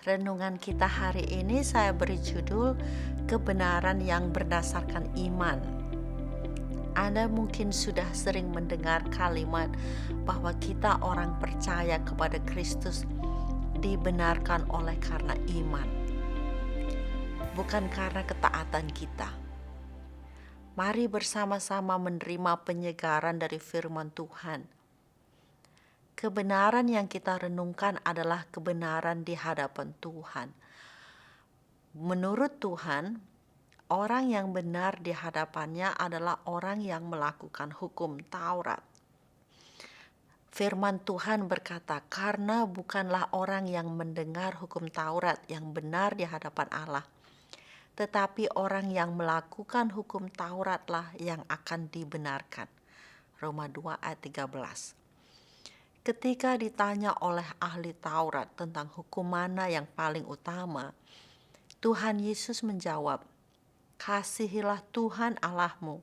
Renungan kita hari ini saya beri judul Kebenaran yang Berdasarkan Iman. Anda mungkin sudah sering mendengar kalimat bahwa kita orang percaya kepada Kristus dibenarkan oleh karena iman, bukan karena ketaatan kita. Mari bersama-sama menerima penyegaran dari firman Tuhan. Kebenaran yang kita renungkan adalah kebenaran di hadapan Tuhan. Menurut Tuhan, orang yang benar di hadapannya adalah orang yang melakukan hukum Taurat. Firman Tuhan berkata, karena bukanlah orang yang mendengar hukum Taurat yang benar di hadapan Allah, tetapi orang yang melakukan hukum Tauratlah yang akan dibenarkan. Roma 2 ayat 13. Ketika ditanya oleh ahli Taurat tentang hukum mana yang paling utama, Tuhan Yesus menjawab, "Kasihilah Tuhan Allahmu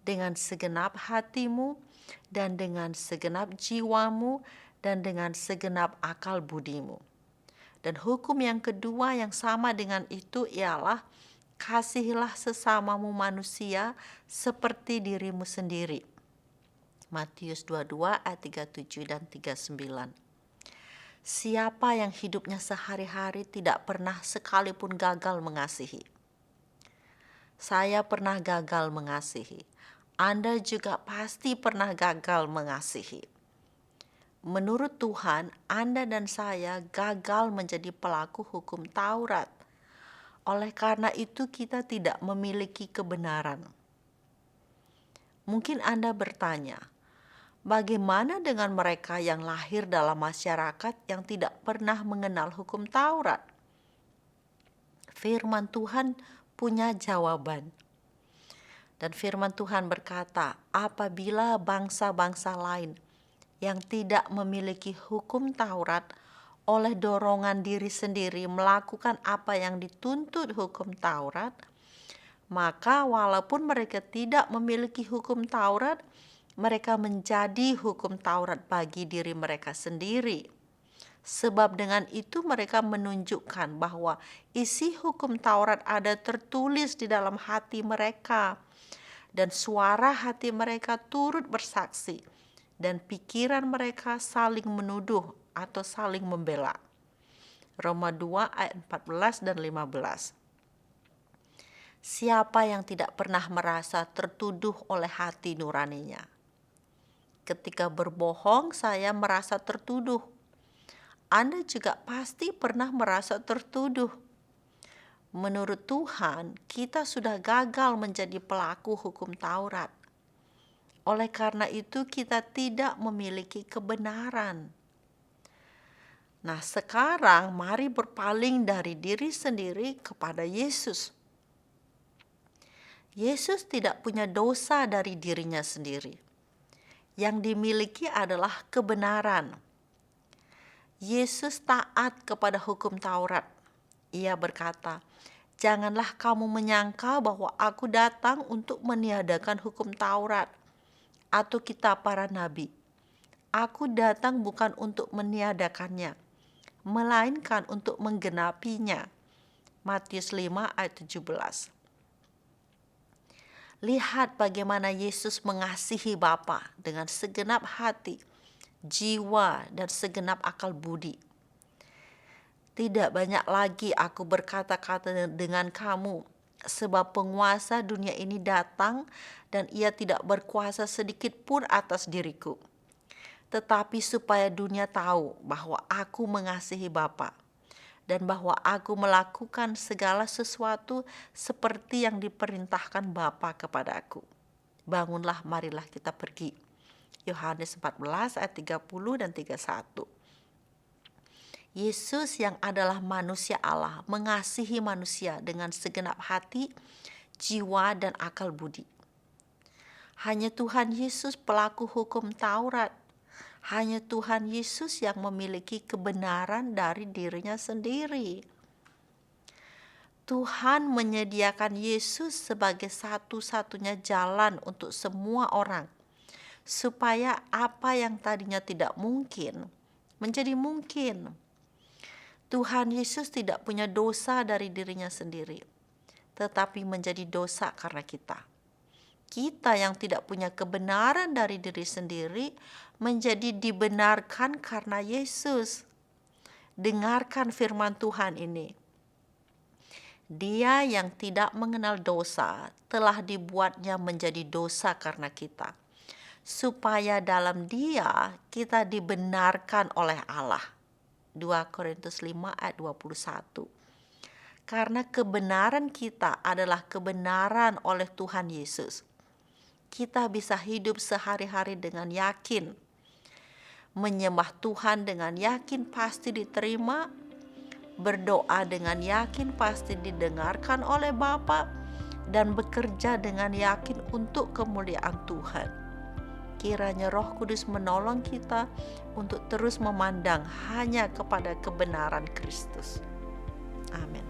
dengan segenap hatimu dan dengan segenap jiwamu dan dengan segenap akal budimu." Dan hukum yang kedua yang sama dengan itu ialah, "Kasihilah sesamamu manusia seperti dirimu sendiri." Matius 22 ayat 37 dan 39. Siapa yang hidupnya sehari-hari tidak pernah sekalipun gagal mengasihi? Saya pernah gagal mengasihi. Anda juga pasti pernah gagal mengasihi. Menurut Tuhan, Anda dan saya gagal menjadi pelaku hukum Taurat. Oleh karena itu kita tidak memiliki kebenaran. Mungkin Anda bertanya, bagaimana dengan mereka yang lahir dalam masyarakat yang tidak pernah mengenal hukum Taurat? Firman Tuhan punya jawaban. Dan firman Tuhan berkata, apabila bangsa-bangsa lain yang tidak memiliki hukum Taurat oleh dorongan diri sendiri melakukan apa yang dituntut hukum Taurat, maka walaupun mereka tidak memiliki hukum Taurat, mereka menjadi hukum Taurat bagi diri mereka sendiri. Sebab dengan itu mereka menunjukkan bahwa isi hukum Taurat ada tertulis di dalam hati mereka. Dan suara hati mereka turut bersaksi. Dan pikiran mereka saling menuduh atau saling membela. Roma 2 ayat 14 dan 15. Siapa yang tidak pernah merasa tertuduh oleh hati nuraninya? Ketika berbohong, saya merasa tertuduh. Anda juga pasti pernah merasa tertuduh. Menurut Tuhan, kita sudah gagal menjadi pelaku hukum Taurat. Oleh karena itu, kita tidak memiliki kebenaran. Nah, sekarang mari berpaling dari diri sendiri kepada Yesus. Yesus tidak punya dosa dari dirinya sendiri. Yang dimiliki adalah kebenaran. Yesus taat kepada hukum Taurat. Ia berkata, "Janganlah kamu menyangka bahwa aku datang untuk meniadakan hukum Taurat atau kitab para nabi. Aku datang bukan untuk meniadakannya, melainkan untuk menggenapinya." Matius 5 ayat 17. Lihat bagaimana Yesus mengasihi Bapa dengan segenap hati, jiwa, dan segenap akal budi. Tidak banyak lagi aku berkata-kata dengan kamu, sebab penguasa dunia ini datang dan ia tidak berkuasa sedikit pun atas diriku. Tetapi supaya dunia tahu bahwa aku mengasihi Bapa, dan bahwa aku melakukan segala sesuatu seperti yang diperintahkan Bapa kepada aku. Bangunlah, marilah kita pergi. Yohanes 14 ayat 30 dan 31. Yesus yang adalah manusia Allah mengasihi manusia dengan segenap hati, jiwa, dan akal budi. Hanya Tuhan Yesus pelaku hukum Taurat. Hanya Tuhan Yesus yang memiliki kebenaran dari dirinya sendiri. Tuhan menyediakan Yesus sebagai satu-satunya jalan untuk semua orang, supaya apa yang tadinya tidak mungkin menjadi mungkin. Tuhan Yesus tidak punya dosa dari dirinya sendiri, tetapi menjadi dosa karena kita. Kita yang tidak punya kebenaran dari diri sendiri menjadi dibenarkan karena Yesus. Dengarkan firman Tuhan ini. Dia yang tidak mengenal dosa telah dibuatnya menjadi dosa karena kita, supaya dalam Dia kita dibenarkan oleh Allah. 2 Korintus 5 ayat 21. Karena kebenaran kita adalah kebenaran oleh Tuhan Yesus, kita bisa hidup sehari-hari dengan yakin. Menyembah Tuhan dengan yakin pasti diterima, berdoa dengan yakin pasti didengarkan oleh Bapa, dan bekerja dengan yakin untuk kemuliaan Tuhan. Kiranya Roh Kudus menolong kita untuk terus memandang hanya kepada kebenaran Kristus. Amin.